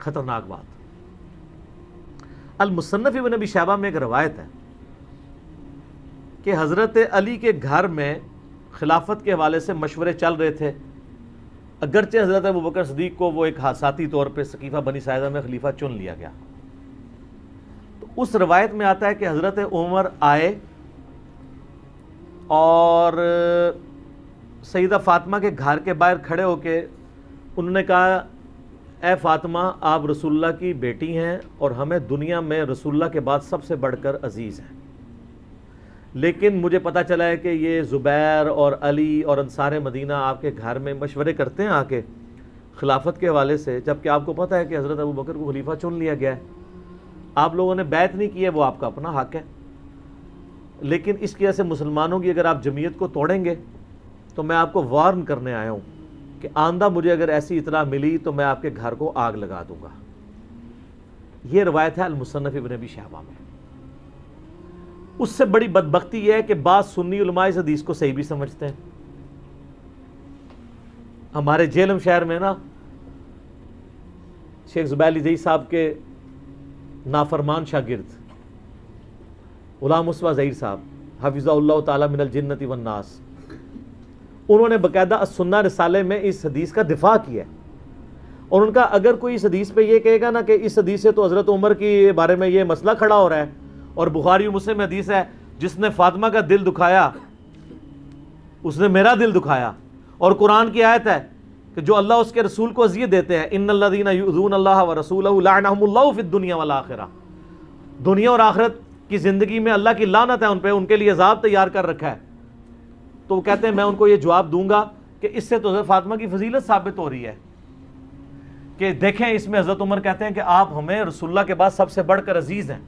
خطرناک بات. المصنف ابن ابی شیبہ میں ایک روایت ہے کہ حضرت علی کے گھر میں خلافت کے حوالے سے مشورے چل رہے تھے، اگرچہ حضرت ابوبکر صدیق کو وہ ایک حادثاتی طور پہ سقیفہ بنی ساعدہ میں خلیفہ چن لیا گیا. تو اس روایت میں آتا ہے کہ حضرت عمر آئے اور سیدہ فاطمہ کے گھر کے باہر کھڑے ہو کے انہوں نے کہا، اے فاطمہ آپ رسول اللہ کی بیٹی ہیں اور ہمیں دنیا میں رسول اللہ کے بعد سب سے بڑھ کر عزیز ہیں، لیکن مجھے پتہ چلا ہے کہ یہ زبیر اور علی اور انصار مدینہ آپ کے گھر میں مشورے کرتے ہیں آ کے خلافت کے حوالے سے، جبکہ آپ کو پتہ ہے کہ حضرت ابوبکر کو خلیفہ چن لیا گیا ہے. آپ لوگوں نے بیعت نہیں کی ہے، وہ آپ کا اپنا حق ہے، لیکن اس کی وجہ سے مسلمانوں کی اگر آپ جمعیت کو توڑیں گے تو میں آپ کو وارن کرنے آیا ہوں کہ آئندہ مجھے اگر ایسی اطلاع ملی تو میں آپ کے گھر کو آگ لگا دوں گا. یہ روایت ہے المصنف ابن ابی شیبہ میں. اس سے بڑی بدبختی یہ ہے کہ بعض سنی علماء اس حدیث کو صحیح بھی سمجھتے ہیں. ہمارے جہلم شہر میں نا شیخ زبیر علی زئی صاحب کے نافرمان شاگرد غلام مصطفیٰ ظہیر صاحب حفظہ اللہ تعالی من الجنت والناس، انہوں نے باقاعدہ السنہ رسالے میں اس حدیث کا دفاع کیا ہے، اور ان کا اگر کوئی اس حدیث پہ یہ کہے گا نا کہ اس حدیث سے تو حضرت عمر کے بارے میں یہ مسئلہ کھڑا ہو رہا ہے، اور بخاری و مسلم حدیث ہے جس نے فاطمہ کا دل دکھایا اس نے میرا دل دکھایا، اور قرآن کی آیت ہے کہ جو اللہ اس کے رسول کو اذیت دیتے ہیں ان الذین یؤذون اللہ ورسولہ لعنہم اللہ فی الدنیا والآخرہ، دنیا اور آخرت کی زندگی میں اللہ کی لعنت ہے ان پہ، ان کے لیے عذاب تیار کر رکھا ہے. تو وہ کہتے ہیں میں ان کو یہ جواب دوں گا کہ اس سے تو حضرت فاطمہ کی فضیلت ثابت ہو رہی ہے کہ دیکھیں اس میں حضرت عمر کہتے ہیں کہ آپ ہمیں رسول اللہ کے بعد سب سے بڑھ کر عزیز ہیں.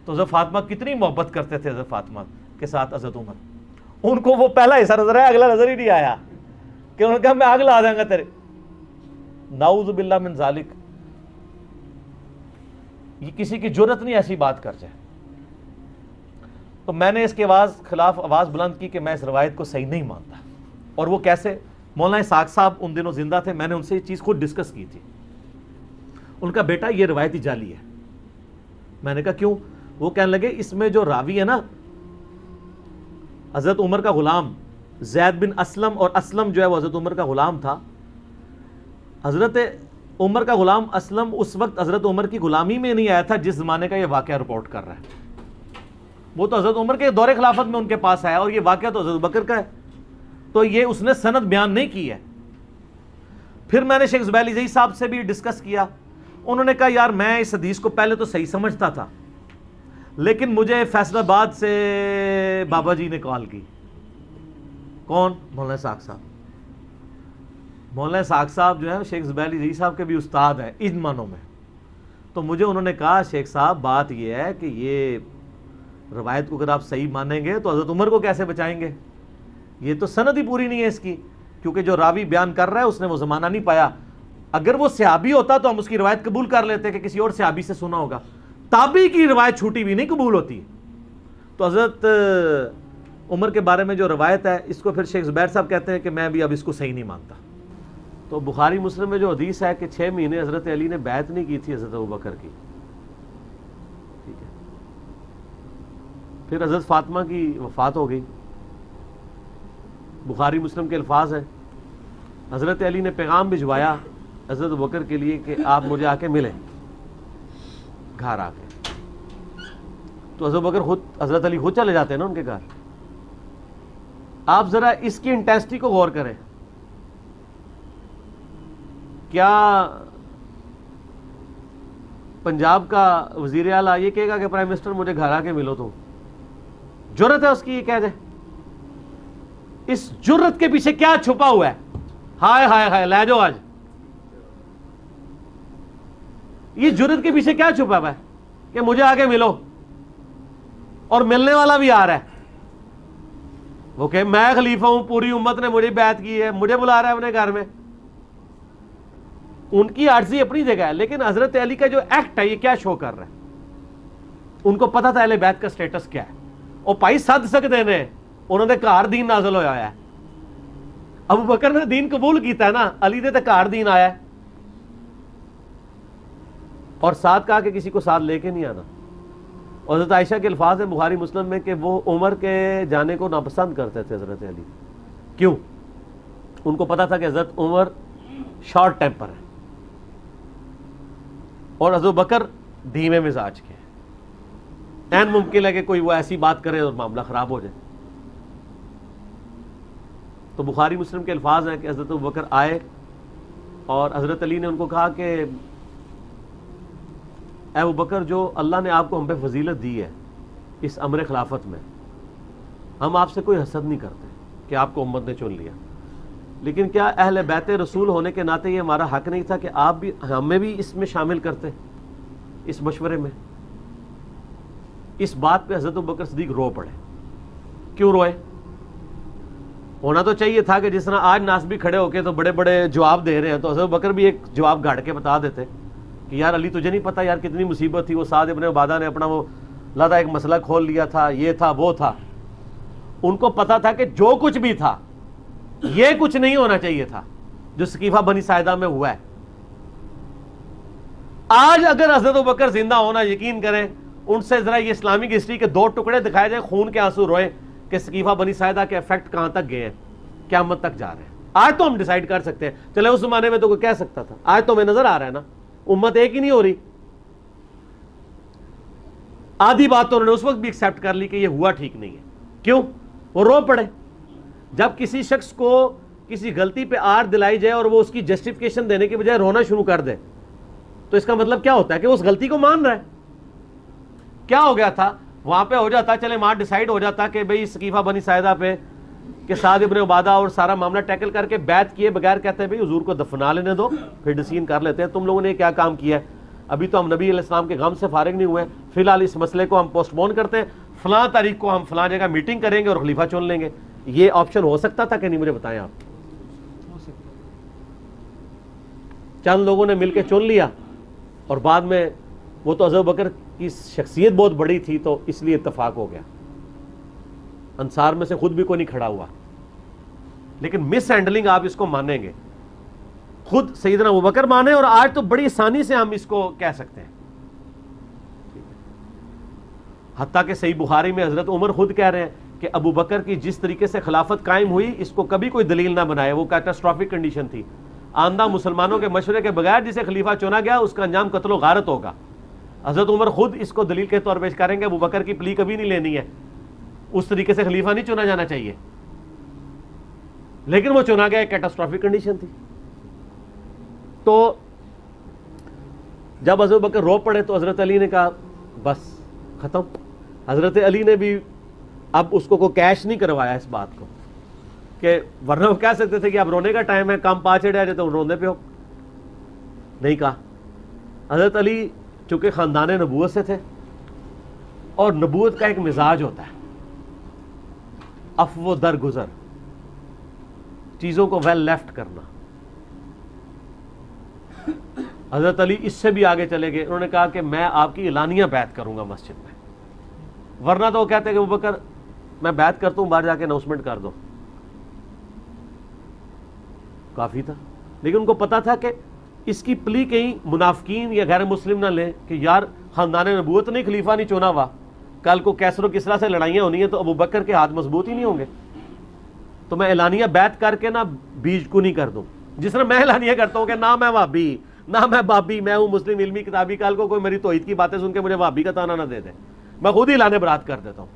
تو حضرت فاطمہ کتنی محبت کرتے تھے حضرت فاطمہ کے ساتھ حضرت عمر. ان کو وہ پہلا حصہ نظر آیا، اگلا نظر ہی نہیں آیا کہ انہوں نے کہا میں آگ لا دیں گا تیرے. نعوذ باللہ من ذالک، یہ کسی کی جرت نہیں ایسی بات کر جائے. تو میں نے اس کے خلاف آواز بلند کی کہ میں اس روایت کو صحیح نہیں مانتا. اور وہ کیسے؟ مولانا اسحاق صاحب ان دنوں زندہ تھے، میں نے ان سے یہ چیز خود ڈسکس کی تھی. ان کا بیٹا یہ روایت ہی جعلی ہے. میں نے کہا کیوں؟ وہ کہنے لگے اس میں جو راوی ہے نا حضرت عمر کا غلام زید بن اسلم، اور اسلم جو ہے وہ حضرت عمر کا غلام تھا. حضرت عمر کا غلام اسلم اس وقت حضرت عمر کی غلامی میں نہیں آیا تھا جس زمانے کا یہ واقعہ رپورٹ کر رہا ہے. وہ تو حضرت عمر کے دور خلافت میں ان کے پاس آیا، اور یہ واقعہ تو حضرت بکر کا ہے. تو یہ اس نے سند بیان نہیں کی ہے. پھر میں نے شیخ زبیر علی زئی صاحب سے بھی ڈسکس کیا. انہوں نے کہا یار میں اس حدیث کو پہلے تو صحیح سمجھتا تھا، لیکن مجھے فیصل آباد سے بابا جی نے کال کی. کون؟ مولانا اسحاق صاحب. مولانا اسحاق صاحب جو ہے شیخ زبیر علی زئی صاحب کے بھی استاد ہیں ان معنوں میں. تو مجھے انہوں نے کہا شیخ صاحب بات یہ ہے کہ یہ روایت کو اگر آپ صحیح مانیں گے تو حضرت عمر کو کیسے بچائیں گے؟ یہ تو سند ہی پوری نہیں ہے اس کی، کیونکہ جو راوی بیان کر رہا ہے اس نے وہ زمانہ نہیں پایا. اگر وہ صحابی ہوتا تو ہم اس کی روایت قبول کر لیتے کہ کسی اور صحابی سے سنا ہوگا. تابعی کی روایت چھوٹی بھی نہیں قبول ہوتی. تو حضرت عمر کے بارے میں جو روایت ہے اس کو پھر شیخ زبیر صاحب کہتے ہیں کہ میں بھی اب اس کو صحیح نہیں مانتا. تو بخاری مسلم میں جو حدیث ہے کہ 6 مہینے حضرت علی نے بیعت نہیں کی تھی حضرت ابوبکر کی، ٹھیک ہے، پھر حضرت فاطمہ کی وفات ہو گئی. بخاری مسلم کے الفاظ ہیں حضرت علی نے پیغام بھجوایا حضرت ابوبکر کے لیے کہ آپ مجھے آ کے ملیں گھر آ کے. تو حضرت ابوبکر خود حضرت علی خود چلے جاتے ہیں نا ان کے گھر. آپ ذرا اس کی انٹینسٹی کو غور کریں. کیا پنجاب کا وزیر اعلیٰ یہ کہے گا کہ پرائم منسٹر مجھے گھر آ کے ملو؟ تو جرت ہے اس کی یہ کہہ دے؟ اس جرت کے پیچھے کیا چھپا ہوا ہے؟ ہائے ہائے ہائے لے جاؤ آج. یہ جرت کے پیچھے کیا چھپا ہوا ہے کہ مجھے آ کے ملو؟ اور ملنے والا بھی آ رہا ہے وہ کہ میں خلیفہ ہوں، پوری امت نے مجھے بیعت کی ہے، مجھے بلا رہا ہے اپنے گھر میں. ان کی عاجزی اپنی جگہ ہے، لیکن حضرت علی کا جو ایکٹ ہے یہ کیا شو کر رہا ہے؟ ان کو پتا تھا اہل بیت کا سٹیٹس کیا ہے. اور پائی سد سکتے نے انہوں نے گھر دین نازل ہویا ہے. ابو بکر نے دین قبول کیتا ہے نا، علی دے تے گھر دین آیا ہے. اور ساتھ کہا کہ کسی کو ساتھ لے کے نہیں آنا. اور حضرت عائشہ کے الفاظ ہیں بخاری مسلم میں کہ وہ عمر کے جانے کو ناپسند کرتے تھے حضرت علی. کیوں؟ ان کو پتا تھا کہ حضرت عمر شارٹ ٹیمپر ہے اور حضرت بکر دھیمے مزاج کے ہیں. این ممکن ہے کہ کوئی وہ ایسی بات کرے اور معاملہ خراب ہو جائے. تو بخاری مسلم کے الفاظ ہیں کہ حضرت بکر آئے اور حضرت علی نے ان کو کہا کہ اے ابو بکر، جو اللہ نے آپ کو ہم پہ فضیلت دی ہے اس امر خلافت میں، ہم آپ سے کوئی حسد نہیں کرتے کہ آپ کو امت نے چن لیا، لیکن کیا اہل بیت رسول ہونے کے ناطے یہ ہمارا حق نہیں تھا کہ آپ بھی ہمیں بھی اس میں شامل کرتے اس مشورے میں؟ اس بات پہ حضرت ابوبکر صدیق رو پڑے. کیوں روئے؟ ہونا تو چاہیے تھا کہ جس طرح آج ناسبی کھڑے ہو کے تو بڑے بڑے جواب دے رہے ہیں، تو حضرت ابوبکر بھی ایک جواب گاڑ کے بتا دیتے کہ یار علی تجھے نہیں پتا یار کتنی مصیبت تھی، وہ سعد ابن عبادہ نے اپنا وہ لادہ ایک مسئلہ کھول لیا تھا، یہ تھا وہ تھا. ان کو پتا تھا کہ جو کچھ بھی تھا یہ کچھ نہیں ہونا چاہیے تھا جو سقیفہ بنی ساعدہ میں ہوا ہے. آج اگر حضرت ابوبکر زندہ ہونا، یقین کریں ان سے ذرا یہ اسلامک ہسٹری کے 2 ٹکڑے دکھائے جائیں، خون کے آنسو روئیں کہ سقیفہ بنی ساعدہ کے افیکٹ کہاں تک گئے ہیں، قیامت تک جا رہے ہیں. آج تو ہم ڈیسائیڈ کر سکتے ہیں، چلے اس زمانے میں تو کوئی کہہ سکتا تھا، آج تو ہمیں نظر آ رہا ہے نا امت ایک ہی نہیں ہو رہی. آدھی بات تو انہوں نے اس وقت بھی ایکسیپٹ کر لی کہ یہ ہوا ٹھیک نہیں ہے. کیوں؟ وہ رو پڑے. جب کسی شخص کو کسی غلطی پہ آر دلائی جائے اور وہ اس کی جسٹیفیکیشن دینے کی بجائے رونا شروع کر دے تو اس کا مطلب کیا ہوتا ہے کہ وہ اس غلطی کو مان رہا ہے. کیا ہو گیا تھا وہاں پہ؟ ہو جاتا چلے وہاں ڈیسائیڈ ہو جاتا کہ بھئی سقیفہ بنی ساعدہ پہ کہ سعد ابن عبادہ اور سارا معاملہ ٹیکل کر کے بیعت کیے بغیر کہتے ہیں بھئی حضور کو دفنا لینے دو، پھر ڈسین کر لیتے ہیں. تم لوگوں نے کیا کام کیا ہے؟ ابھی تو ہم نبی علیہ السلام کے غم سے فارغ نہیں ہوئے، فی الحال اس مسئلے کو ہم پوسٹ پون کرتے ہیں، فلاں تاریخ کو ہم فلاں جگہ میٹنگ کریں گے اور خلیفہ چن لیں گے. یہ آپشن ہو سکتا تھا کہ نہیں؟ مجھے بتائیں آپ. چند لوگوں نے مل کے چن لیا اور بعد میں وہ تو حضرت بکر کی شخصیت بہت بڑی تھی تو اس لیے اتفاق ہو گیا. انصار میں سے خود بھی کوئی نہیں کھڑا ہوا. لیکن مس ہینڈلنگ آپ اس کو مانیں گے، خود سیدنا ابوبکر مانے، اور آج تو بڑی آسانی سے ہم اس کو کہہ سکتے ہیں. حتیٰ کہ صحیح بخاری میں حضرت عمر خود کہہ رہے ہیں کہ ابو بکر کی جس طریقے سے خلافت قائم ہوئی اس کو کبھی کوئی دلیل نہ بنائے، وہ کیٹاسٹرافک کنڈیشن تھی. آندہ مسلمانوں کے مشورے کے بغیر جسے خلیفہ چنا گیا اس کا انجام قتل و غارت ہوگا. حضرت عمر خود اس کو دلیل کے طور پیش کریں گے ابو بکر کی پلی کبھی نہیں لینی ہے، اس طریقے سے خلیفہ نہیں چنا جانا چاہیے، لیکن وہ چنا گیا، ایک کیٹاسٹرافک کنڈیشن تھی. تو جب حضرت بکر رو پڑے تو حضرت علی نے کہا بس ختم. حضرت علی نے بھی اب اس کو کیش نہیں کروایا اس بات کو، کہ ورنہ وہ کہہ سکتے تھے کہ اب رونے کا ٹائم ہے، کام پا چڑھے جائے تو رونے پہ ہو. نہیں کہا. حضرت علی چونکہ خاندان نبوت سے تھے اور نبوت کا ایک مزاج ہوتا ہے عفو درگزر، چیزوں کو ویل لیفٹ کرنا. حضرت علی اس سے بھی آگے چلے گئے، انہوں نے کہا کہ میں آپ کی اعلانیہ بیعت کروں گا مسجد میں، ورنہ تو وہ کہتے ہیں کہ ابوبکر میں بیعت کرتا ہوں، باہر جا کے اناؤنسمنٹ کر دو. کافی تھا. لیکن ان کو پتا تھا کہ اس کی پلی کہیں منافقین یا غیر مسلم نہ لیں کہ یار خاندان نبوت نہیں، خلیفہ نہیں چنا ہوا، کل کو کیسر و کسرا سے لڑائیاں ہونی ہیں تو ابوبکر کے ہاتھ مضبوط ہی نہیں ہوں گے، تو میں اعلانیہ بیعت کر کے نہ بیج کو نہیں کر دوں. جس طرح میں اعلانیہ کرتا ہوں کہ نہ میں وہابی نہ میں بابی، میں ہوں مسلم علمی کتابی، کل کو کوئی میری توحید کی باتیں سن کے مجھے وہابی کا تانا نہ دے دے، میں خود ہی اعلان برات کر دیتا ہوں.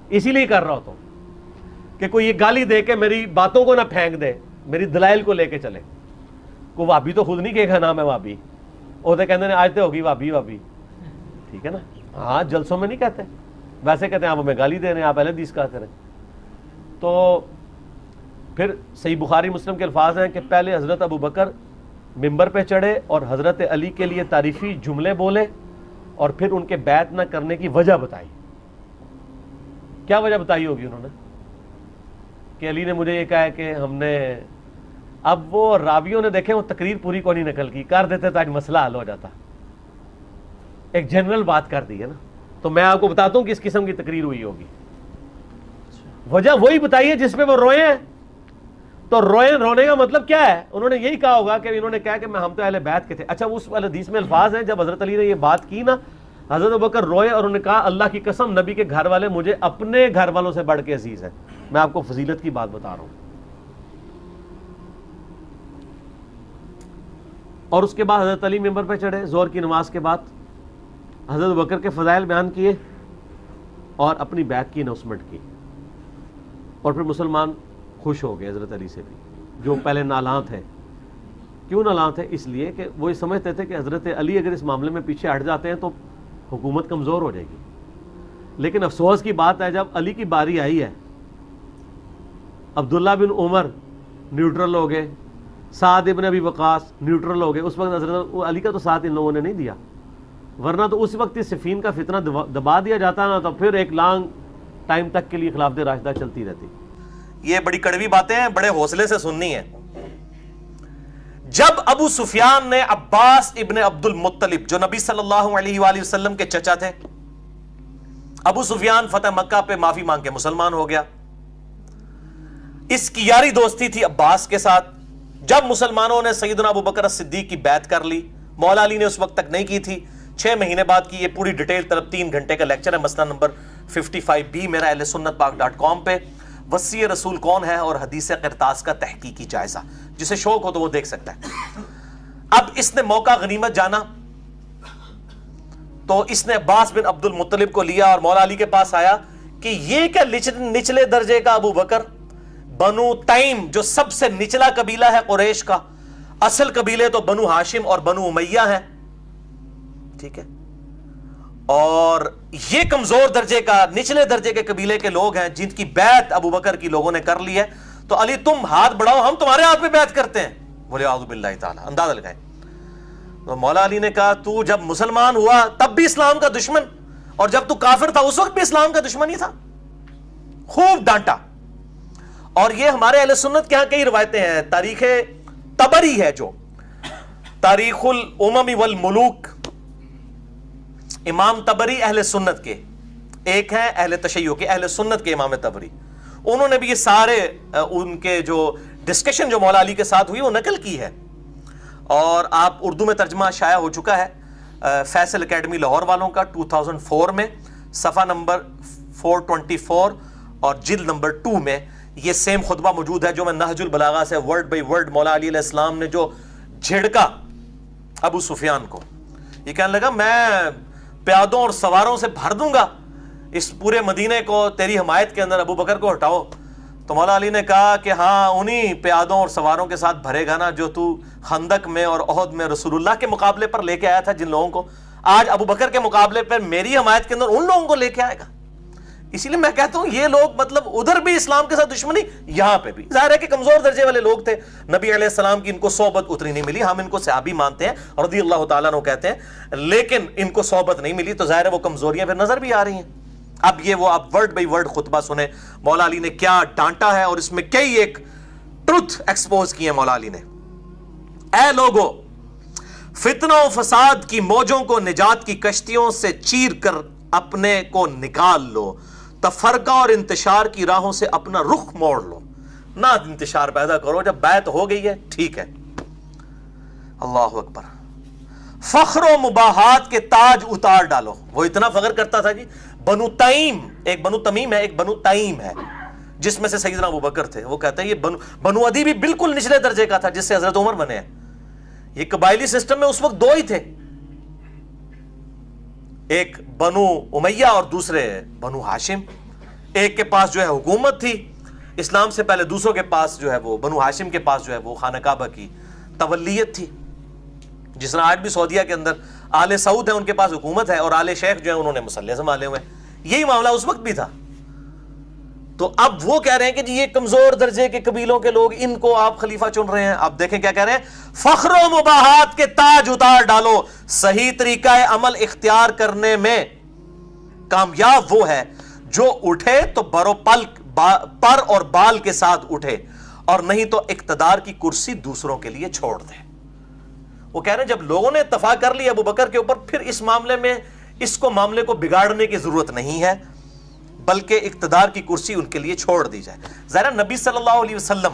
اسی لیے کر رہا ہوتا ہوں کہ کوئی یہ گالی دے کے میری باتوں کو نہ پھینک دے، میری دلائل کو لے کے چلے. کو وہابی تو خود نہیں کہے گا نا میں وہابی، وہ تو کہتے ہیں آج تو ہوگی وہابی وہابی، ٹھیک ہے نا. ہاں جلسوں میں نہیں کہتے، ویسے کہتے ہیں آپ ہمیں گالی دے رہے ہیں، آپ اہل حدیث کہا کریں. تو پھر صحیح بخاری مسلم کے الفاظ ہیں کہ پہلے حضرت ابو بکر ممبر پہ چڑھے اور حضرت علی کے لیے تعریفی جملے بولے اور پھر ان کے بیعت نہ کرنے کی وجہ بتائی. کیا وجہ بتائی ہوگی انہوں نے؟ کہ علی نے مجھے یہ کہا ہے کہ ہم نے، اب وہ راویوں نے دیکھیں وہ تقریر پوری کو نہیں نقل کی، کر دیتے تو آج مسئلہ حل ہو جاتا. ایک جنرل بات کر دی ہے نا، تو میں آپ کو بتاتا ہوں کس قسم کی تقریر ہوئی ہوگی. وجہ وہی بتائی ہے جس پہ وہ روئے ہیں. تو رونے کا مطلب کیا ہے؟ انہوں نے یہی کہا ہوگا کہ انہوں نے کہا کہ ہم تو اہل بیت کے تھے. اچھا اس والے حدیث میں الفاظ ہیں جب حضرت علی نے یہ بات کی نا, حضرت ابوبکر روئے اور انہوں نے کہا اللہ کی قسم نبی کے گھر والے مجھے اپنے گھر والوں سے بڑھ کے عزیز ہیں. میں آپ کو فضیلت کی بات بتا رہا ہوں. اور اس کے بعد حضرت علی ممبر پہ چڑھے زور کی نماز کے بعد, حضرت ابوبکر کے فضائل بیان کیے اور اپنی بیعت کی اناؤنسمنٹ کی, اور پھر مسلمان خوش ہو گئے حضرت علی سے بھی, جو پہلے نالاں تھے. کیوں نالاں تھے؟ اس لیے کہ وہ یہ سمجھتے تھے کہ حضرت علی اگر اس معاملے میں پیچھے ہٹ جاتے ہیں تو حکومت کمزور ہو جائے گی. لیکن افسوس کی بات ہے جب علی کی باری آئی ہے, عبداللہ بن عمر نیوٹرل ہو گئے, سعد ابن ابی وقاص نیوٹرل ہو گئے. اس وقت حضرت علی کا تو ساتھ ان لوگوں نے نہیں دیا, ورنہ تو اس وقت صفین کا فتنہ دبا دیا جاتا نا, تو پھر ایک لانگ ٹائم تک کے لیے خلافت راشدہ چلتی رہتی. یہ بڑی کڑوی باتیں ہیں, بڑے حوصلے سے سننی ہیں. جب ابو سفیان نے عباس ابن عبد المطلب جو نبی صلی اللہ علیہ وآلہ وسلم کے چچا تھے, ابو سفیان فتح مکہ پہ معافی مانگ کے مسلمان ہو گیا. اس کی یاری دوستی تھی عباس کے ساتھ. جب مسلمانوں نے سیدنا ابو بکر صدیق کی بیعت کر لی, مولا علی نے اس وقت تک نہیں کی تھی, 6 مہینے بعد کی. یہ پوری ڈیٹیل طرف 3 گھنٹے کا لیکچر ہے, مسئلہ نمبر 55B میرا اہل سنت پاک.com پہ. وصی رسول کون ہے اور حدیث قرطاس کا تحقیقی جائزہ, جسے شوق ہو تو وہ دیکھ سکتا ہے. اب اس نے موقع غنیمت جانا تو اس نے عباس بن عبد المطلب کو لیا اور مولا علی کے پاس آیا کہ یہ کیا نچلے درجے کا ابو بکر, بنو تیم جو سب سے نچلا قبیلہ ہے قریش کا, اصل قبیلے تو بنو ہاشم اور بنو امیہ ہیں, ٹھیک ہے, اور یہ کمزور درجے کا نچلے درجے کے قبیلے کے لوگ ہیں جن کی بیعت ابو بکر کی لوگوں نے کر لی ہے. تو علی تم ہاتھ بڑھاؤ, ہم تمہارے ہاتھ پہ بیعت کرتے ہیں. بولے اعوذ باللہ تعالی, اندازہ لگائیں. تو مولا علی نے کہا تو جب مسلمان ہوا تب بھی اسلام کا دشمن, اور جب تو کافر تھا اس وقت بھی اسلام کا دشمن ہی تھا. خوب ڈانٹا. اور یہ ہمارے اہل سنت کے ہاں کئی روایتیں ہیں. تاریخ طبری ہے جو تاریخ الامم والملوک, امام طبری اہل سنت کے ایک ہیں, اہل تشیع کے, اہل سنت کے امام طبری. انہوں نے بھی یہ سارے ان کے جو ڈسکشن جو مولا علی کے ساتھ ہوئی وہ نقل کی ہے, اور آپ اردو میں ترجمہ شائع ہو چکا ہے فیصل اکیڈمی لاہور والوں کا 2004 میں, صفحہ نمبر 424 اور جلد نمبر 2 میں یہ سیم خطبہ موجود ہے جو میں نہج البلاغہ سے ورڈ بائی ورڈ مولا علی علیہ السلام نے جو جھڑکا ابو سفیان کو. یہ کہنے لگا میں پیادوں اور سواروں سے بھر دوں گا اس پورے مدینے کو, تیری حمایت کے اندر ابو بکر کو ہٹاؤ. تو مولا علی نے کہا کہ ہاں انہی پیادوں اور سواروں کے ساتھ بھرے گا نا جو تو خندق میں اور احد میں رسول اللہ کے مقابلے پر لے کے آیا تھا جن لوگوں کو, آج ابو بکر کے مقابلے پر میری حمایت کے اندر ان لوگوں کو لے کے آئے گا. اسی لیے میں کہتا ہوں یہ لوگ مطلب ادھر بھی اسلام کے ساتھ دشمنی, یہاں پہ بھی ظاہر ہے کہ کمزور درجے والے لوگ تھے. نبی علیہ السلام کی ان کو صحبت اتنی نہیں ملی, ہم ان کو صحابی مانتے ہیں رضی اللہ تعالیٰ عنہ کہتے ہیں, لیکن ان کو صحبت نہیں ملی, تو ظاہر ہے وہ کمزوریاں پھر نظر بھی آ رہی ہیں. اب یہ وہ آپ ورڈ بائی ورڈ خطبہ سنیں مولا علی نے کیا ڈانٹا ہے, اور اس میں کئی ایک ٹروتھ ایکسپوز کی ہے مولا علی نے. اے لوگو, فتنہ و فساد کی موجوں کو نجات کی کشتیوں سے چیر کر اپنے کو نکال لو, تفرقہ اور انتشار کی راہوں سے اپنا رخ موڑ لو. نہ انتشار پیدا کرو, جب بیعت ہو گئی ہے ٹھیک ہے. اللہ اکبر. فخر و مباحات کے تاج اتار ڈالو. وہ اتنا فخر کرتا تھا جی, بنو تیم, ایک بنو تمیم ہے ایک بنو تیم ہے جس میں سے سیدنا ابو بکر تھے. وہ کہتے ہیں یہ بنو عدی بھی بالکل نچلے درجے کا تھا جس سے حضرت عمر بنے ہیں. یہ قبائلی سسٹم میں اس وقت 2 ہی تھے, ایک بنو امیہ اور دوسرے بنو ہاشم. ایک کے پاس جو ہے حکومت تھی اسلام سے پہلے, دوسروں کے پاس جو ہے وہ بنو ہاشم کے پاس جو ہے وہ خانہ کعبہ کی تولیت تھی. جس طرح آج بھی سعودیہ کے اندر آل سعود ہیں ان کے پاس حکومت ہے, اور آل شیخ جو ہیں انہوں نے مسلح سنبھالے ہوئے ہیں. یہی معاملہ اس وقت بھی تھا. تو اب وہ کہہ رہے ہیں کہ جی یہ کمزور درجے کے قبیلوں کے لوگ, ان کو آپ خلیفہ چن رہے ہیں. آپ دیکھیں کیا کہہ رہے ہیں, فخر و مباحات کے تاج اتار ڈالو, صحیح طریقہ عمل اختیار کرنے میں کامیاب وہ ہے جو اٹھے تو پر اور بال کے ساتھ اٹھے, اور نہیں تو اقتدار کی کرسی دوسروں کے لیے چھوڑ دے. وہ کہہ رہے ہیں جب لوگوں نے اتفاق کر لی ابو بکر کے اوپر, پھر اس معاملے میں اس کو معاملے کو بگاڑنے کی ضرورت نہیں ہے, بلکہ اقتدار کی کرسی ان کے لیے چھوڑ دی جائے. ظاہر نبی صلی اللہ علیہ وسلم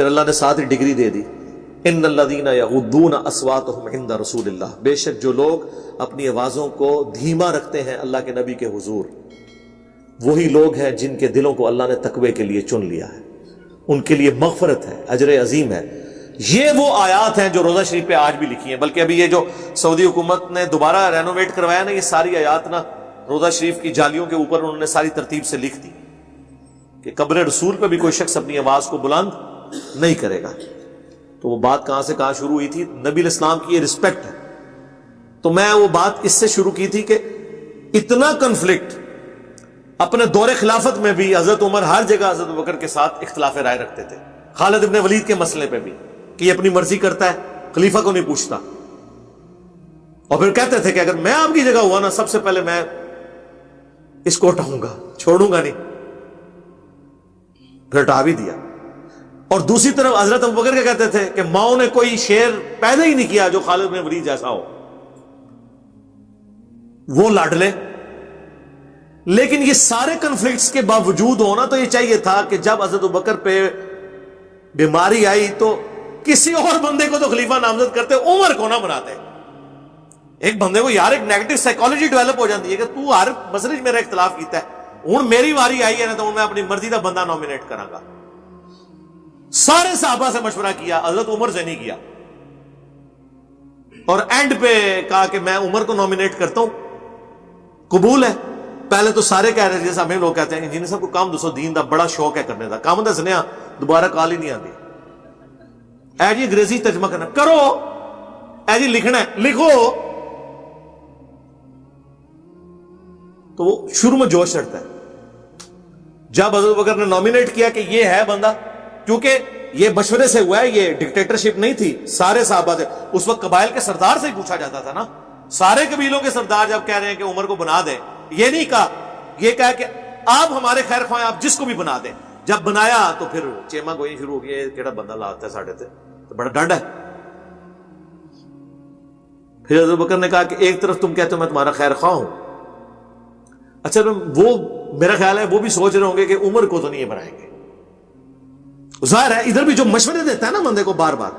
پھر اللہ نے ساتھ ہی ڈگری دے دی، ان الذین یغضون اصواتهم عند رسول اللہ، بے شک جو لوگ اپنی آوازوں کو دھیما رکھتے ہیں اللہ کے نبی کے حضور، وہی لوگ ہیں جن کے دلوں کو اللہ نے تقوی کے لیے چن لیا ہے، ان کے لیے مغفرت ہے، اجر عظیم ہے۔ یہ وہ آیات ہیں جو روزہ شریف پہ آج بھی لکھی ہیں، بلکہ ابھی یہ جو سعودی حکومت نے دوبارہ رینوویٹ کروایا نا، یہ ساری آیات نا روزہ شریف کی جالیوں کے اوپر انہوں نے ساری ترتیب سے لکھ دی کہ قبر رسول پہ بھی کوئی شخص اپنی آواز کو بلند نہیں کرے گا۔ تو وہ بات کہاں سے کہاں شروع ہوئی تھی؟ نبی علیہ السلام کی یہ رسپیکٹ ہے۔ تو میں وہ بات اس سے شروع کی تھی کہ اتنا کنفلکٹ اپنے دور خلافت میں بھی حضرت عمر ہر جگہ حضرت ابوبکر کے ساتھ اختلاف رائے رکھتے تھے، خالد ابن ولید کے مسئلے پہ بھی کہ یہ اپنی مرضی کرتا ہے، خلیفہ کو نہیں پوچھتا، اور پھر کہتے تھے کہ اگر میں آپ کی جگہ ہوا نا، سب سے پہلے میں اس کو ہٹاؤں گا، چھوڑوں گا نہیں، پھر ہٹا بھی دیا۔ اور دوسری طرف حضرت ابوبکر کے کہتے تھے کہ ماؤں نے کوئی شیر پیدا ہی نہیں کیا جو خالد بن ولید جیسا ہو، وہ لاڈلے۔ لیکن یہ سارے کنفلکٹس کے باوجود ہونا تو یہ چاہیے تھا کہ جب حضرت ابوبکر پہ بیماری آئی تو کسی اور بندے کو تو خلیفہ نامزد کرتے، عمر کو نہ بناتے۔ ایک بندے کو یار ایک نیگیٹو سائیکالوجی ڈیولپ ہو جاتی ہے کہ تو ہر مسئلے میں میرا اختلاف کیتا ہے، ہوں میری واری آئی ہے نا تو میں اپنی مرضی کا بندہ نامینیٹ کراں گا۔ سارے صحابہ سے مشورہ کیا، حضرت عمر سے نہیں کیا، اور اینڈ پہ کہا کہ میں عمر کو نامینیٹ کرتا ہوں، قبول ہے۔ پہلے تو سارے کہہ رہے تھے، جیسے ہمیں لوگ کہتے ہیں کہ جن سب کو کام دسو دین دا بڑا شوق ہے کرنے دا، کام دسنے دوبارہ کال ہی نہیں آتی، اے جی انگریزی ترجمہ کرنا کرو، اے جی لکھنا ہے لکھو۔ تو وہ شروع میں جوش چڑھتا ہے۔ جب حضرت ابوبکر نے نامینیٹ کیا کہ یہ ہے بندہ، کیونکہ یہ مشورے سے ہوا ہے، یہ ڈکٹیٹرشپ نہیں تھی، سارے صحابہ سے، اس وقت قبائل کے سردار سے ہی پوچھا جاتا تھا نا، سارے قبیلوں کے سردار جب کہہ رہے ہیں کہ عمر کو بنا دیں، یہ نہیں کہا، یہ کہا کہ آپ ہمارے خیر خواہ، آپ جس کو بھی بنا دیں۔ جب بنایا تو پھر چیما گوئی شروع ہو گئی، کیڑا بندہ لاتا ہے ساڑھے تے، تو بڑا ڈنڈ ہے۔ پھر حضرت بکر نے کہا کہ ایک طرف تم کہتے ہو میں تمہارا خیر خواہ ہوں، اچھا وہ میرا خیال ہے وہ بھی سوچ رہے ہوں گے کہ عمر کو تو نہیں بنائیں گے۔ ظاہر ہے ادھر بھی جو مشورے دیتا ہے نا بندے کو بار بار،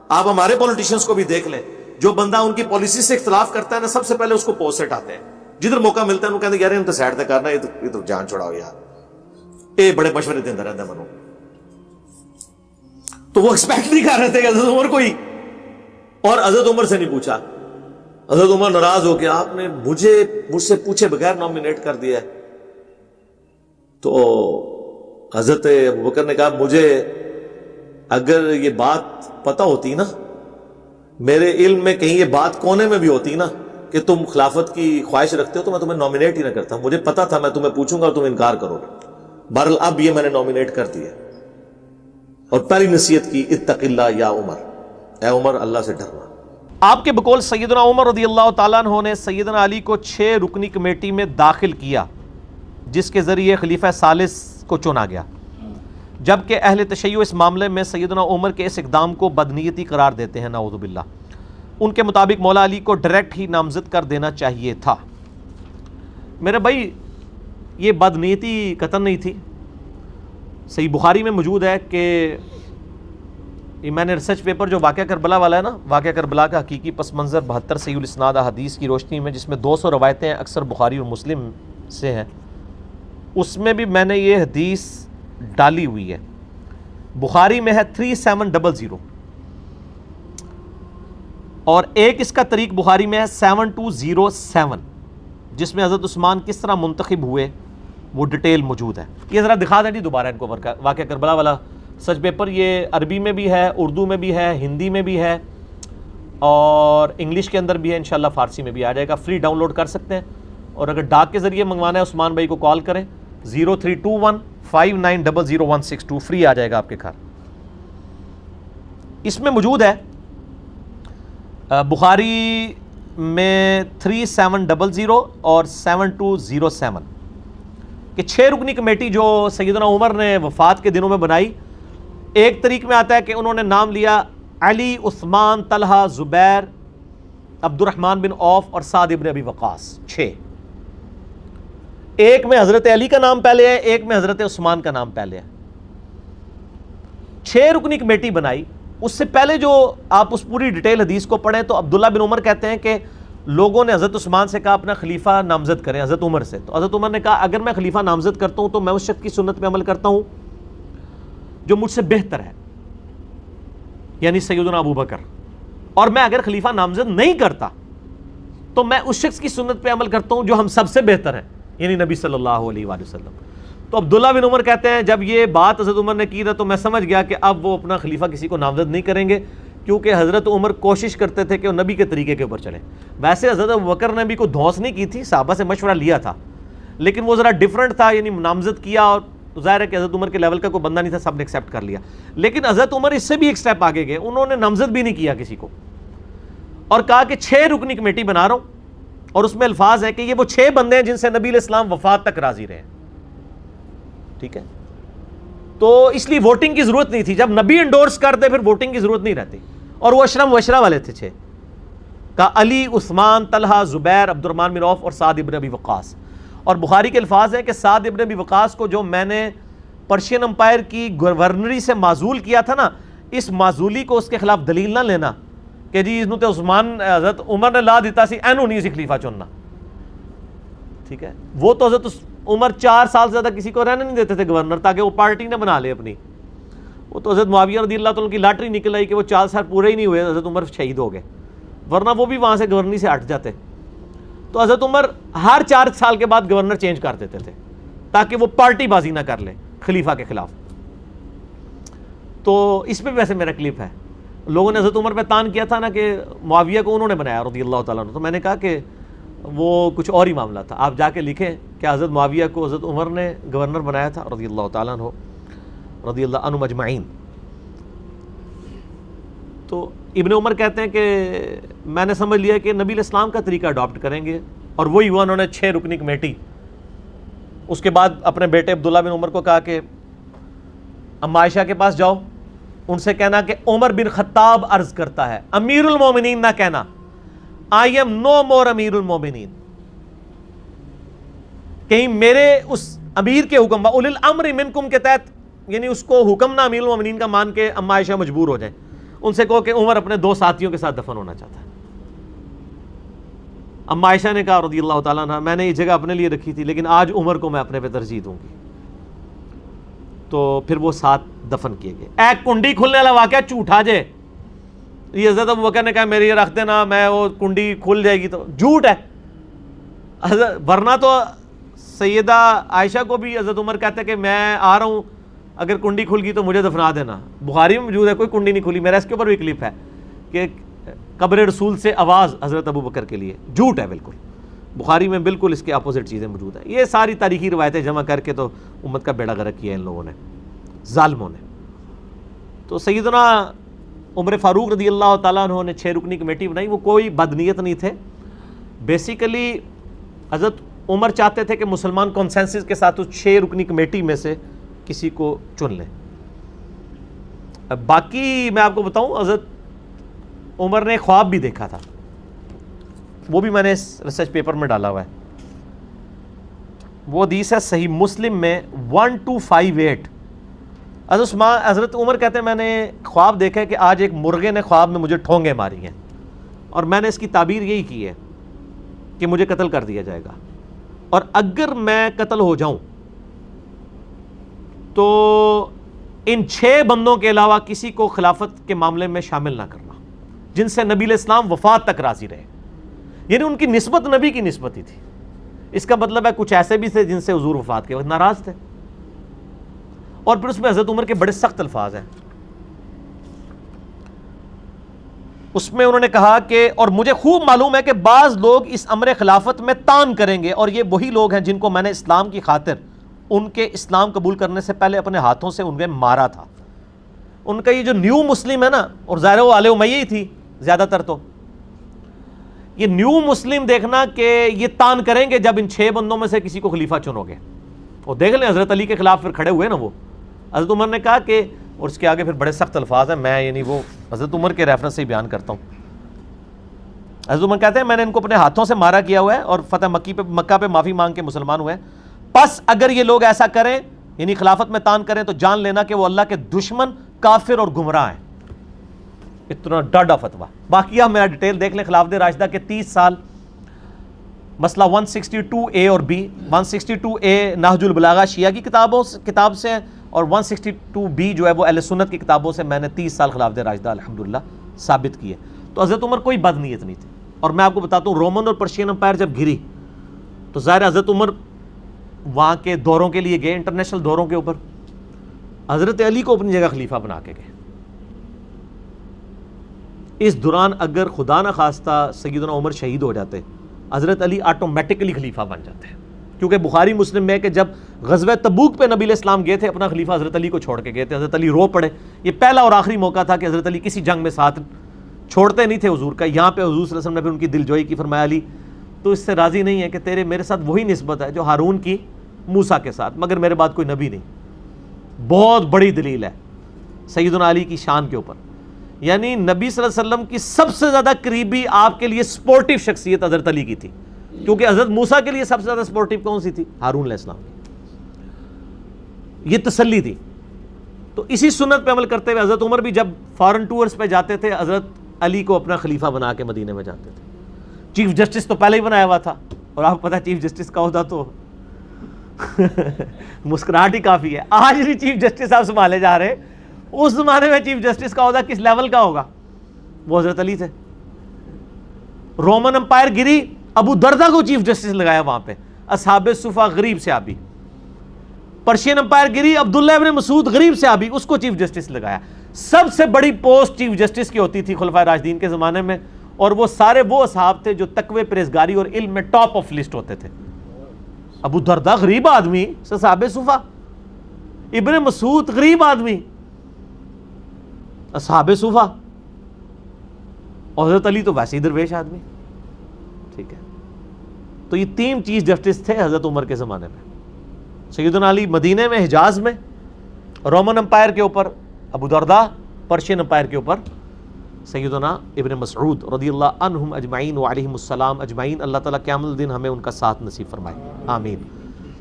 آپ ہمارے پولیٹیشنز کو بھی دیکھ لیں، جو بندہ ان کی پالیسی سے اختلاف کرتا ہے نا، سب سے پہلے اس کو پوسٹ ہٹاتے ہیں، جدھر موقع ملتا ہے انہوں کہتے ہیں یار ان تو سائڈ تے کرنا، یہ تو جان چھڑاؤ یار، یہ بڑے مشورے دیتا رہتا ہے منو۔ تو وہ ایکسپیکٹ نہیں کر رہے تھے کہ حضرت عمر کو ہی، اور حضرت عمر سے نہیں پوچھا۔ حضرت عمر ناراض ہو کے آپ نے مجھ سے پوچھے بغیر نامینیٹ کر دیا ہے۔ تو حضرت ابوبکر نے کہا مجھے اگر یہ بات پتہ ہوتی نا، میرے علم میں کہیں یہ بات کونے میں بھی ہوتی نا کہ تم خلافت کی خواہش رکھتے ہو تو میں تمہیں نامینیٹ ہی نہ کرتا، مجھے پتا تھا میں تمہیں پوچھوں گا اور تم انکار کرو گے۔ بہرحال اب یہ میں نے نامینیٹ کر دیا، اور پہلی نصیحت کی اتق اللہ یا عمر، اے عمر اللہ سے ڈرنا۔ آپ کے بقول سیدنا عمر رضی اللہ تعالیٰ عنہ نے سیدنا علی کو 6 رکنی کمیٹی میں داخل کیا، جس کے ذریعے خلیفہ ثالث کو چنا گیا، جبکہ اہل تشیع اس معاملے میں سیدنا عمر کے اس اقدام کو بدنیتی قرار دیتے ہیں، نعوذ باللہ۔ ان کے مطابق مولا علی کو ڈائریکٹ ہی نامزد کر دینا چاہیے تھا۔ میرے بھائی یہ بدنیتی قطعاً نہیں تھی، صحیح بخاری میں موجود ہے کہ یہ میں نے ریسرچ پیپر جو واقعہ کربلا والا ہے نا، واقعہ کربلا کا حقیقی پس منظر 72 صحیح الاسناد حدیث کی روشنی میں، جس میں 200 روایتیں اکثر بخاری اور مسلم سے ہیں، اس میں بھی میں نے یہ حدیث ڈالی ہوئی ہے۔ بخاری میں ہے 3700، اور ایک اس کا طریق بخاری میں ہے 7207، جس میں حضرت عثمان کس طرح منتخب ہوئے وہ ڈیٹیل موجود ہے۔ یہ ذرا دکھا دیں جی دوبارہ ان کو واقعہ کربلا والا سچ پیپر، یہ عربی میں بھی ہے، اردو میں بھی ہے، ہندی میں بھی ہے، اور انگلش کے اندر بھی ہے، انشاءاللہ فارسی میں بھی آ جائے گا، فری ڈاؤن لوڈ کر سکتے ہیں۔ اور اگر ڈاک کے ذریعے منگوانا ہے عثمان بھائی کو کال کریں 032159000162، فری آ جائے گا آپ کے گھر۔ اس میں موجود ہے بخاری میں 3700 اور 7207 کہ 6 رکنی کمیٹی جو سیدنا عمر نے وفات کے دنوں میں بنائی۔ ایک طریق میں آتا ہے کہ انہوں نے نام لیا علی، عثمان، طلحہ، زبیر، عبد الرحمن بن عوف اور سعد ابن ابی وقاص، 6۔ ایک میں حضرت علی کا نام پہلے ہے، ایک میں حضرت عثمان کا نام پہلے ہے۔ 6 رکنی کمیٹی بنائی. اس سے پہلے جو آپ اس پوری ڈیٹیل حدیث کو پڑھیں تو عبداللہ بن عمر کہتے ہیں کہ لوگوں نے حضرت عثمان سے کہا اپنا خلیفہ نامزد کریں, حضرت عمر سے. تو حضرت عمر نے کہا اگر میں خلیفہ نامزد کرتا ہوں تو میں اس شخص کی سنت پہ عمل کرتا ہوں جو مجھ سے بہتر ہے, یعنی سیدنا ابو بکر, اور میں اگر خلیفہ نامزد نہیں کرتا تو میں اس شخص کی سنت پہ عمل کرتا ہوں جو ہم سب سے بہتر ہیں, یعنی نبی صلی اللہ علیہ وآلہ وسلم. تو عبداللہ بن عمر کہتے ہیں جب یہ بات حضرت عمر نے کی تھا تو میں سمجھ گیا کہ اب وہ اپنا خلیفہ کسی کو نامزد نہیں کریں گے, کیونکہ حضرت عمر کوشش کرتے تھے کہ وہ نبی کے طریقے کے اوپر چلیں. ویسے حضرت ابو بکر نے بھی کوئی دھونس نہیں کی تھی, صحابہ سے مشورہ لیا تھا, لیکن وہ ذرا ڈیفرنٹ تھا, یعنی نامزد کیا اور ظاہر ہے کہ حضرت عمر کے لیول کا کوئی بندہ نہیں تھا, سب نے ایکسیپٹ کر لیا. لیکن حضرت عمر اس سے بھی ایک سٹیپ آگے گئے, انہوں نے نامزد بھی نہیں کیا کسی کو, اور کہا کہ 6 رکنی کمیٹی بنا رہا ہوں, اور اس میں الفاظ ہے کہ یہ وہ 6 بندے ہیں جن سے نبی علیہ السلام وفات تک راضی رہے. ٹھیک ہے, تو اس لیے ووٹنگ کی ضرورت نہیں تھی, جب نبی انڈورس کر دے پھر ووٹنگ کی ضرورت نہیں رہتی. اور وہ اشرم وشرا والے تھے 6 کا, علی, عثمان, طلحہ, زبیر, عبد الرحمن بن عوف اور سعد ابن ابی وقاص. اور بخاری کے الفاظ ہیں کہ سعد ابن ابی وقاص کو جو میں نے پرشین امپائر کی گورنری سے معزول کیا تھا نا, اس معزولی کو اس کے خلاف دلیل نہ لینا کہ جی اس نے تو عثمان حضرت عمر نے لا دیتا سی اینو نہیں سی خلیفہ چننا. ٹھیک ہے, وہ تو حضرت عمر 4 سال سے زیادہ کسی کو رہنے نہیں دیتے تھے گورنر, تاکہ وہ پارٹی نہ بنا لے اپنی. وہ تو حضرت معاویہ رضی اللہ تعالیٰ کی لاٹری نکل آئی کہ وہ 4 سال پورے ہی نہیں ہوئے, حضرت عمر شہید ہو گئے, ورنہ وہ بھی وہاں سے گورنری سے ہٹ جاتے. تو حضرت عمر ہر 4 سال کے بعد گورنر چینج کر دیتے تھے تاکہ وہ پارٹی بازی نہ کر لے خلیفہ کے خلاف. تو اس پہ ویسے میرا کلپ ہے, لوگوں نے حضرت عمر پہ تان کیا تھا نا کہ معاویہ کو انہوں نے بنایا رضی اللہ تعالیٰ عنہ, تو میں نے کہا کہ وہ کچھ اور ہی معاملہ تھا. آپ جا کے لکھیں کہ حضرت معاویہ کو حضرت عمر نے گورنر بنایا تھا رضی اللہ تعالیٰ عنہ, رضی اللہ عنہ مجمعین. تو ابن عمر کہتے ہیں کہ میں نے سمجھ لیا کہ نبی علیہ السلام کا طریقہ اڈاپٹ کریں گے, اور وہی ہوا, انہوں نے 6 رکنی کمیٹی. اس کے بعد اپنے بیٹے عبداللہ بن عمر کو کہا کہ اما عائشہ کے پاس جاؤ, ان سے کہنا کہ عمر بن خطاب عرض کرتا ہے, امیر المومنین نہ کہنا, I am no more امیر المومنین, کہیں میرے اس امیر کے حکم اولي الامر منکم کے تحت, یعنی اس کو حکم نہ امیر المومنین کا مان کے اما عائشہ مجبور ہو جائیں. ان سے کہو کہ عمر اپنے 2 ساتھیوں کے ساتھ دفن ہونا چاہتا ہے. اما عائشہ نے کہا رضی اللہ تعالیٰ عنہ, میں نے یہ جگہ اپنے لیے رکھی تھی لیکن آج عمر کو میں اپنے پہ ترجیح دوں گی. تو پھر وہ 7 دفن کیے گئے. ایک کنڈی کھلنے والا واقعہ جھوٹا جے, یہ حضرت ابو بکر نے کہا میری یہ رکھ دینا, میں وہ کنڈی کھل جائے گی, تو جھوٹ ہے. ورنہ تو سیدہ عائشہ کو بھی حضرت عمر کہتے کہ میں آ رہا ہوں, اگر کنڈی کھل گئی تو مجھے دفنا دینا. بخاری میں موجود ہے, کوئی کنڈی نہیں کھلی, میرا اس کے اوپر بھی کلپ ہے کہ قبر رسول سے آواز حضرت ابو بکر کے لیے. جھوٹ ہے بالکل, بخاری میں بالکل اس کے اپوزٹ چیزیں موجود ہیں. یہ ساری تاریخی روایتیں جمع کر کے تو امت کا بیڑا غرق کیا ہے ان لوگوں نے, ظالموں نے. تو سیدنا عمر فاروق رضی اللہ تعالیٰ عنہ نے 6 رکنی کمیٹی بنائی. وہ کوئی بدنیت نہیں تھے, بیسیکلی حضرت عمر چاہتے تھے کہ مسلمان کنسنسس کے ساتھ اس 6 رکنی کمیٹی میں سے کسی کو چن لیں. باقی میں آپ کو بتاؤں, حضرت عمر نے خواب بھی دیکھا تھا, وہ بھی میں نے اس ریسرچ پیپر میں ڈالا ہوا ہے. وہ حدیث ہے صحیح مسلم میں 1258. حضرت عمر کہتے ہیں میں نے خواب دیکھا ہے کہ آج ایک مرغے نے خواب میں مجھے ٹھونگے ماری ہیں, اور میں نے اس کی تعبیر یہی کی ہے کہ مجھے قتل کر دیا جائے گا, اور اگر میں قتل ہو جاؤں تو ان 6 بندوں کے علاوہ کسی کو خلافت کے معاملے میں شامل نہ کرنا جن سے نبی علیہ السلام وفات تک راضی رہے. یعنی ان کی نسبت نبی کی نسبت ہی تھی. اس کا مطلب ہے کچھ ایسے بھی تھے جن سے حضور وفات کے وقت ناراض تھے. اور پھر اس میں حضرت عمر کے بڑے سخت الفاظ ہیں. اس میں انہوں نے کہا کہ اور مجھے خوب معلوم ہے کہ بعض لوگ اس امر خلافت میں تان کریں گے, اور یہ وہی لوگ ہیں جن کو میں نے اسلام کی خاطر ان کے اسلام قبول کرنے سے پہلے اپنے ہاتھوں سے انہیں مارا تھا. ان کا یہ جو نیو مسلم ہے نا, اور ظاہر وہ آل امیہ ہی تھی زیادہ تر, تو یہ نیو مسلم دیکھنا کہ یہ تان کریں گے جب ان 6 بندوں میں سے کسی کو خلیفہ چنو گے. اور دیکھ لیں حضرت علی کے خلاف پھر کھڑے ہوئے نا وہ. حضرت عمر نے کہا کہ, اور اس کے آگے پھر بڑے سخت الفاظ ہیں, میں یعنی وہ حضرت عمر کے ریفرنس سے ہی بیان کرتا ہوں. حضرت عمر کہتے ہیں میں نے ان کو اپنے ہاتھوں سے مارا کیا ہوا ہے, اور فتح مکہ پہ معافی مانگ کے مسلمان ہوئے ہیں. پس اگر یہ لوگ ایسا کریں یعنی خلافت میں تان کریں تو جان لینا کہ وہ اللہ کے دشمن کافر اور گمراہ ہیں. اتنا ڈاڈا فتویٰ. باقی آپ میرا ڈیٹیل دیکھ لیں خلافت راشدہ کے 30 سال. مسئلہ 162A اور B. 162A نہج البلاغہ شیعہ کی کتاب سے ہے, اور 162B جو ہے وہ اہل سنت کی کتابوں سے میں نے 30 سال خلافت راشدہ الحمدللہ ثابت کی ہے. تو حضرت عمر کوئی بد نیت نہیں تھی. اور میں آپ کو بتاتا ہوں, رومن اور پرشین امپائر جب گری تو ظاہر حضرت عمر وہاں کے دوروں کے لیے گئے, انٹرنیشنل دوروں کے اوپر. حضرت علی کو اپنی جگہ خلیفہ بنا کے گئے. اس دوران اگر خدا نہ خواستہ سیدنا عمر شہید ہو جاتے, حضرت علی آٹومیٹکلی خلیفہ بن جاتے ہیں. کیونکہ بخاری مسلم میں کہ جب غزوہ تبوک پہ نبی علیہ السلام گئے تھے, اپنا خلیفہ حضرت علی کو چھوڑ کے گئے تھے. حضرت علی رو پڑے. یہ پہلا اور آخری موقع تھا کہ حضرت علی کسی جنگ میں ساتھ چھوڑتے نہیں تھے حضور کا. یہاں پہ حضور صلی اللہ علیہ وسلم نے پھر ان کی دل جوئی کی. فرمایا علی تو اس سے راضی نہیں ہے کہ تیرے میرے ساتھ وہی نسبت ہے جو ہارون کی موسیٰ کے ساتھ, مگر میرے بعد کوئی نبی نہیں. بہت بڑی دلیل ہے سیدنا علی کی شان کے اوپر. یعنی نبی صلی اللہ علیہ وسلم کی سب سے زیادہ قریبی آپ کے لیے سپورٹیو شخصیت حضرت علی کی تھی, کیونکہ حضرت موسیٰ کے لیے سب سے زیادہ سپورٹیو کون سی تھی؟ ہارون علیہ السلام. یہ تسلی تھی. تو اسی سنت پہ عمل کرتے ہوئے حضرت عمر بھی جب فارن ٹورز پہ جاتے تھے, حضرت علی کو اپنا خلیفہ بنا کے مدینے میں جاتے تھے. چیف جسٹس تو پہلے ہی بنایا ہوا تھا, اور آپ کو پتا چیف جسٹس کا عہدہ تو مسکراہٹ ہی کافی ہے. آج بھی چیف جسٹس آپ سنبھالے جا رہے, اس زمانے میں چیف جسٹس کا عہدہ کس لیول کا ہوگا؟ وہ حضرت علی تھے. رومن امپائر گری, ابو دردہ کو چیف جسٹس لگایا وہاں پہ, اصحاب صفہ غریب صحابی. پرشین امپائر گری, عبداللہ ابن مسعود غریب صحابی, اس کو چیف جسٹس لگایا. سب سے بڑی پوسٹ چیف جسٹس کی ہوتی تھی خلفائے راشدین کے زمانے میں, اور وہ سارے وہ اصحاب تھے جو تقوی, پرہیزگاری اور علم میں ٹاپ آف لسٹ ہوتے تھے. ابو دردہ غریب آدمی, اصحاب صفہ. ابن مسعود غریب آدمی, اصحاب صفہ. اور حضرت علی تو ویسے ہی درویش آدمی. ٹھیک ہے, تو یہ 3 چیف جسٹس تھے حضرت عمر کے زمانے میں. سیدنا علی مدینے میں, حجاز میں, رومن امپائر کے اوپر ابو دردہ, پرشین امپائر کے اوپر سیدنا ابن مسعود رضی اللہ عنہم اجمعین وعلیہم السلام اجمعین. اللہ تعالیٰ قیامت الدین ہمیں ان کا ساتھ نصیب فرمائے, آمین.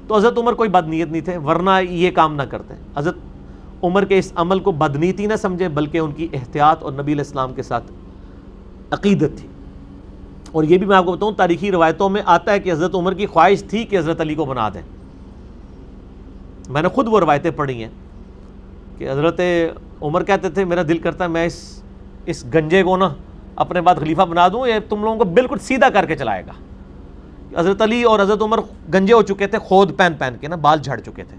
تو حضرت عمر کوئی بد نیت نہیں تھے, ورنہ یہ کام نہ کرتے. حضرت عمر کے اس عمل کو بدنیتی نہ سمجھے, بلکہ ان کی احتیاط اور نبی علیہ السلام کے ساتھ عقیدت تھی. اور یہ بھی میں آپ کو بتاؤں, تاریخی روایتوں میں آتا ہے کہ حضرت عمر کی خواہش تھی کہ حضرت علی کو بنا دیں. میں نے خود وہ روایتیں پڑھی ہیں کہ حضرت عمر کہتے تھے میرا دل کرتا ہے میں اس گنجے کو نا اپنے بعد خلیفہ بنا دوں, یہ تم لوگوں کو بالکل سیدھا کر کے چلائے گا. حضرت علی اور حضرت عمر گنجے ہو چکے تھے, خود پہن کے نا بال جھڑ چکے تھے.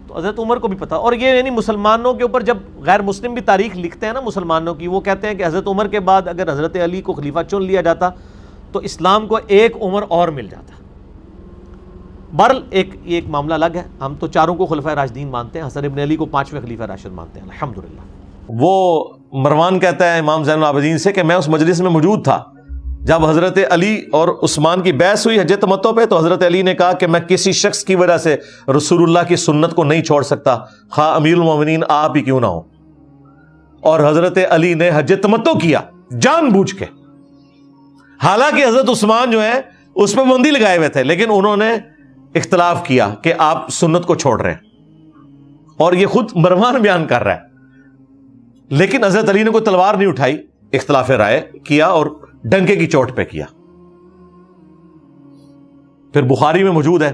تو حضرت عمر کو بھی پتا. اور یہ یعنی مسلمانوں کے اوپر جب غیر مسلم بھی تاریخ لکھتے ہیں نا مسلمانوں کی, وہ کہتے ہیں کہ حضرت عمر کے بعد اگر حضرت علی کو خلیفہ چن لیا جاتا تو اسلام کو ایک عمر اور مل جاتا. بہرحال ایک معاملہ الگ ہے. ہم تو چاروں کو خلفائے راشدین مانتے ہیں, حسن ابن علی کو 5ویں خلیفہ راشد مانتے ہیں الحمدللہ. وہ مروان کہتا ہے امام زین العابدین سے کہ میں اس مجلس میں موجود تھا جب حضرت علی اور عثمان کی بحث ہوئی حج تمتع پہ. تو حضرت علی نے کہا کہ میں کسی شخص کی وجہ سے رسول اللہ کی سنت کو نہیں چھوڑ سکتا, خواہ امیر المومنین آپ ہی کیوں نہ ہو. اور حضرت علی نے حج تمتع کیا جان بوجھ کے, حالانکہ حضرت عثمان جو ہے اس پہ بندی لگائے ہوئے تھے, لیکن انہوں نے اختلاف کیا کہ آپ سنت کو چھوڑ رہے ہیں. اور یہ خود مروان بیان کر رہا ہے. لیکن حضرت علی نے کوئی تلوار نہیں اٹھائی, اختلاف رائے کیا اور ڈنکے کی چوٹ پہ کیا. پھر بخاری میں موجود ہے,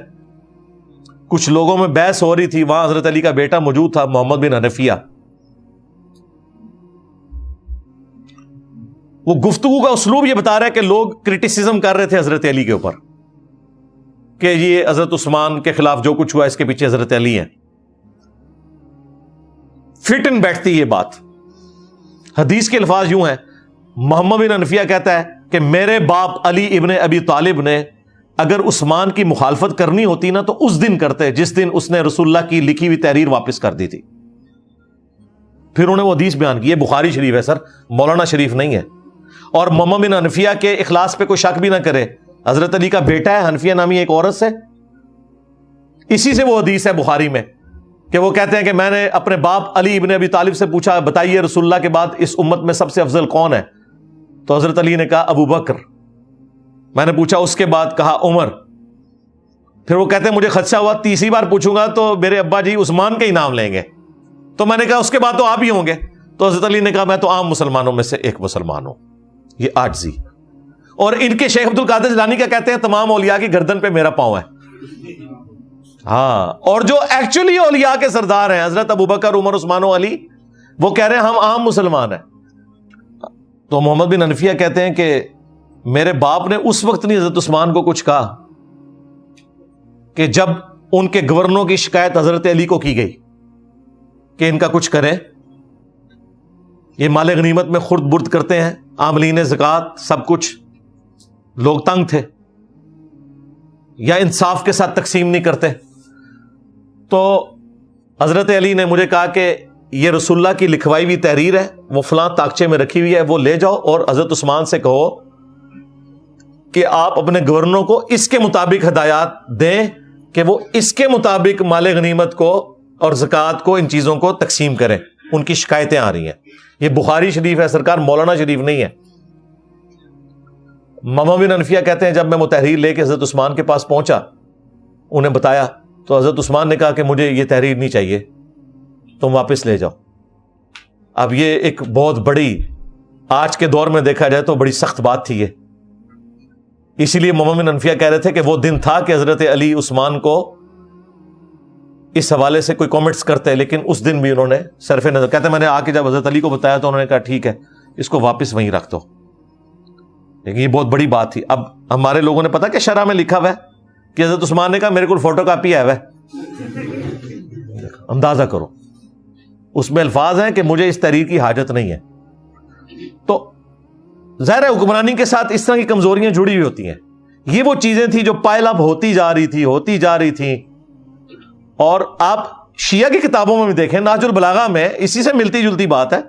کچھ لوگوں میں بحث ہو رہی تھی, وہاں حضرت علی کا بیٹا موجود تھا محمد بن حنفیہ. وہ گفتگو کا اسلوب یہ بتا رہا ہے کہ لوگ کرٹیسزم کر رہے تھے حضرت علی کے اوپر کہ یہ حضرت عثمان کے خلاف جو کچھ ہوا اس کے پیچھے حضرت علی ہیں. فٹ ان بیٹھتی یہ بات. حدیث کے الفاظ یوں ہیں, محمد بن حنفیہ کہتا ہے کہ میرے باپ علی ابن ابی طالب نے اگر عثمان کی مخالفت کرنی ہوتی نا تو اس دن کرتے جس دن اس نے رسول اللہ کی لکھی ہوئی تحریر واپس کر دی تھی. پھر انہوں نے وہ حدیث بیان کی, بخاری شریف ہے سر, مولانا شریف نہیں ہے. اور محمد بن حنفیہ کے اخلاص پہ کوئی شک بھی نہ کرے, حضرت علی کا بیٹا ہے حنفیہ نامی ایک عورت سے. اسی سے وہ حدیث ہے بخاری میں کہ وہ کہتے ہیں کہ میں نے اپنے باپ علی ابن ابی طالب سے پوچھا بتائیے رسول اللہ کے بعد اس امت میں سب سے افضل کون ہے؟ تو حضرت علی نے کہا ابو بکر. میں نے پوچھا اس کے بعد, کہا عمر. پھر وہ کہتے ہیں مجھے خدشہ ہوا تیسری بار پوچھوں گا تو میرے ابا جی عثمان کا ہی نام لیں گے, تو میں نے کہا اس کے بعد تو آپ ہی ہوں گے. تو حضرت علی نے کہا میں تو عام مسلمانوں میں سے ایک مسلمان ہوں. یہ عاجزی. اور ان کے شیخ عبد القادر جیلانی کیا کہتے ہیں؟ تمام اولیاء کی گردن پہ میرا پاؤں ہے. ہاں, اور جو ایکچولی اولیاء کے سردار ہیں حضرت ابوبکر, عمر, عثمان و علی, وہ کہہ رہے ہیں ہم عام مسلمان ہیں. تو محمد بن حنفیہ کہتے ہیں کہ میرے باپ نے اس وقت نہیں حضرت عثمان کو کچھ کہا کہ جب ان کے گورنروں کی شکایت حضرت علی کو کی گئی کہ ان کا کچھ کریں, یہ مال غنیمت میں خرد برد کرتے ہیں, عاملین زکوٰۃ سب کچھ, لوگ تنگ تھے, یا انصاف کے ساتھ تقسیم نہیں کرتے. تو حضرت علی نے مجھے کہا کہ یہ رسول اللہ کی لکھوائی ہوئی تحریر ہے, وہ فلاں تاکچے میں رکھی ہوئی ہے, وہ لے جاؤ اور حضرت عثمان سے کہو کہ آپ اپنے گورنروں کو اس کے مطابق ہدایات دیں کہ وہ اس کے مطابق مال غنیمت کو اور زکوٰۃ کو, ان چیزوں کو تقسیم کریں. ان کی شکایتیں آ رہی ہیں. یہ بخاری شریف ہے سرکار, مولانا شریف نہیں ہے. محمد بن حنفیہ کہتے ہیں جب میں وہ تحریر لے کے حضرت عثمان کے پاس پہنچا, انہیں بتایا, تو حضرت عثمان نے کہا کہ مجھے یہ تحریر نہیں چاہیے, تم واپس لے جاؤ. اب یہ ایک بہت بڑی, آج کے دور میں دیکھا جائے تو بڑی سخت بات تھی یہ. اسی لیے محمد بن حنفیہ کہہ رہے تھے کہ وہ دن تھا کہ حضرت علی عثمان کو اس حوالے سے کوئی کامنٹس کرتے, لیکن اس دن بھی انہوں نے صرف نظر, کہتے ہیں میں نے آ کے جب حضرت علی کو بتایا تو انہوں نے کہا ٹھیک ہے اس کو واپس وہیں رکھ دو. لیکن یہ بہت بڑی بات تھی. اب ہمارے لوگوں نے پتا کہ شرح میں لکھا ہوا ہے کہ حضرت عثمان نے کہا میرے کو فوٹو کاپی ہے, اندازہ کرو, اس میں الفاظ ہیں کہ مجھے اس تحریر کی حاجت نہیں ہے. تو ظاہر ہے حکمرانی کے ساتھ اس طرح کی کمزوریاں جڑی ہوئی ہوتی ہیں. یہ وہ چیزیں تھیں جو پائل اپ ہوتی جا رہی تھی. اور آپ شیعہ کی کتابوں میں بھی دیکھیں, نہج البلاغہ میں اسی سے ملتی جلتی بات ہے.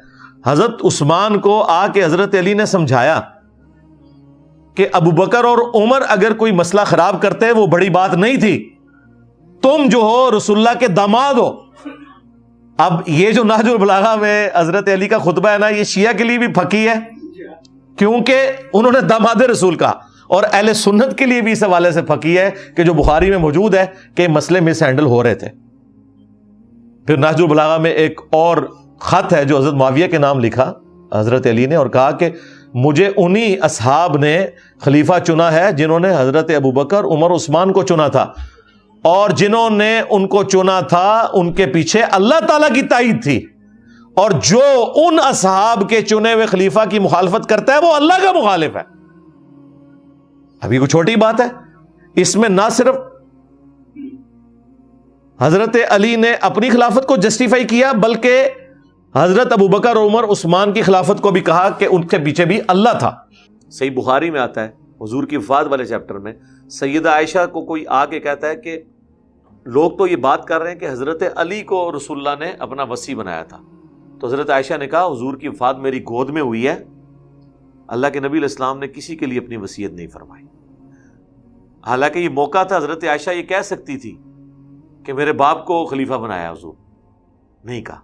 حضرت عثمان کو آ کے حضرت علی نے سمجھایا کہ ابو بکر اور عمر اگر کوئی مسئلہ خراب کرتے وہ بڑی بات نہیں تھی, تم جو ہو رسول اللہ کے داماد ہو. اب یہ جو نہج البلاغہ میں حضرت علی کا خطبہ ہے نا, یہ شیعہ کے لیے بھی پھکی ہے کیونکہ انہوں نے داماد رسول کہا, اور اہل سنت کے لیے بھی اس حوالے سے پھکی ہے کہ جو بخاری میں موجود ہے کہ مسئلے مس ہینڈل ہو رہے تھے. پھر نہج البلاغہ میں ایک اور خط ہے جو حضرت معاویہ کے نام لکھا حضرت علی نے, اور کہا کہ مجھے انہی اصحاب نے خلیفہ چنا ہے جنہوں نے حضرت ابوبکر, عمر, عثمان کو چنا تھا, اور جنہوں نے ان کو چنا تھا ان کے پیچھے اللہ تعالیٰ کی تائید تھی, اور جو ان اصحاب کے چنے ہوئے خلیفہ کی مخالفت کرتا ہے وہ اللہ کا مخالف ہے. ابھی کوئی چھوٹی بات ہے, اس میں نہ صرف حضرت علی نے اپنی خلافت کو جسٹیفائی کیا بلکہ حضرت ابوبکر اور عمر, عثمان کی خلافت کو بھی کہا کہ ان کے پیچھے بھی اللہ تھا. صحیح بخاری میں آتا ہے حضور کی وفات والے چیپٹر میں, سیدہ عائشہ کو کوئی آ کے کہتا ہے کہ لوگ تو یہ بات کر رہے ہیں کہ حضرت علی کو رسول اللہ نے اپنا وصی بنایا تھا. تو حضرت عائشہ نے کہا حضور کی وفات میری گود میں ہوئی ہے, اللہ کے نبی علیہ السلام نے کسی کے لیے اپنی وصیت نہیں فرمائی. حالانکہ یہ موقع تھا, حضرت عائشہ یہ کہہ سکتی تھی کہ میرے باپ کو خلیفہ بنایا حضور, نہیں کہا.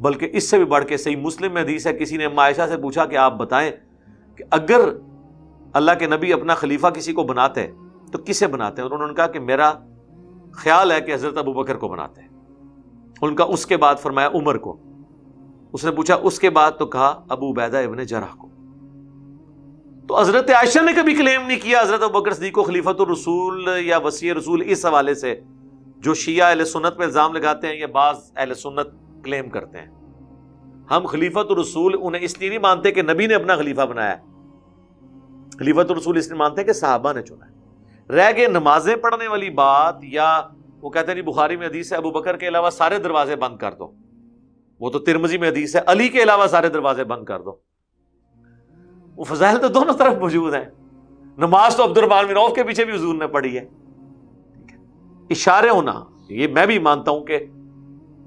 بلکہ اس سے بھی بڑھ کے صحیح مسلم میں حدیث ہے, کسی نے اما عائشہ سے پوچھا کہ آپ بتائیں کہ اگر اللہ کے نبی اپنا خلیفہ کسی کو بناتے تو کسے بناتے ہیں؟ اور انہوں نے کہا کہ میرا خیال ہے کہ حضرت ابوبکر کو بناتے ہیں. ان کا اس کے بعد فرمایا عمر کو. اس نے پوچھا اس کے بعد, تو کہا ابو عبیدہ ابن جرح کو. تو حضرت عائشہ نے کبھی کلیم نہیں کیا حضرت ابوبکر صدیق کو خلیفۃ الرسول یا وصی رسول اس حوالے سے جو شیعہ اہل سنت پہ الزام لگاتے ہیں, یا بعض اہل سنت کلیم کرتے ہیں. ہم خلیفۃ الرسول انہیں اس لیے نہیں مانتے کہ نبی نے اپنا خلیفہ بنایا, خلیفۃ الرسول اس لیے مانتے ہیں کہ صحابہ نے چنا ہے. رہ گئے نمازیں پڑھنے والی بات, یا وہ کہتے ہیں بخاری میں حدیث ہے ابوبکر کے علاوہ سارے دروازے بند کر دو, وہ تو ترمذی میں حدیث ہے علی کے علاوہ سارے دروازے بند کر دو. وہ فضائل تو دونوں طرف موجود ہیں. نماز تو عبد الرحمن بن عوف کے پیچھے بھی حضور نے پڑھی ہے. اشارے ہونا, یہ میں بھی مانتا ہوں کہ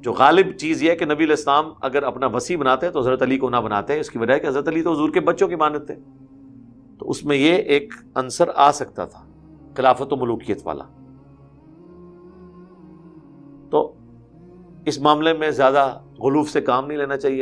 جو غالب چیز یہ ہے کہ نبی علیہ السلام اگر اپنا وصی بناتے ہیں تو حضرت علی کو نہ بناتے ہیں. اس کی وجہ ہے کہ حضرت علی تو حضور کے بچوں کی مانت تھے, تو اس میں یہ ایک عنصر آ سکتا تھا خلافت و ملوکیت والا. تو اس معاملے میں زیادہ غلوف سے کام نہیں لینا چاہیے.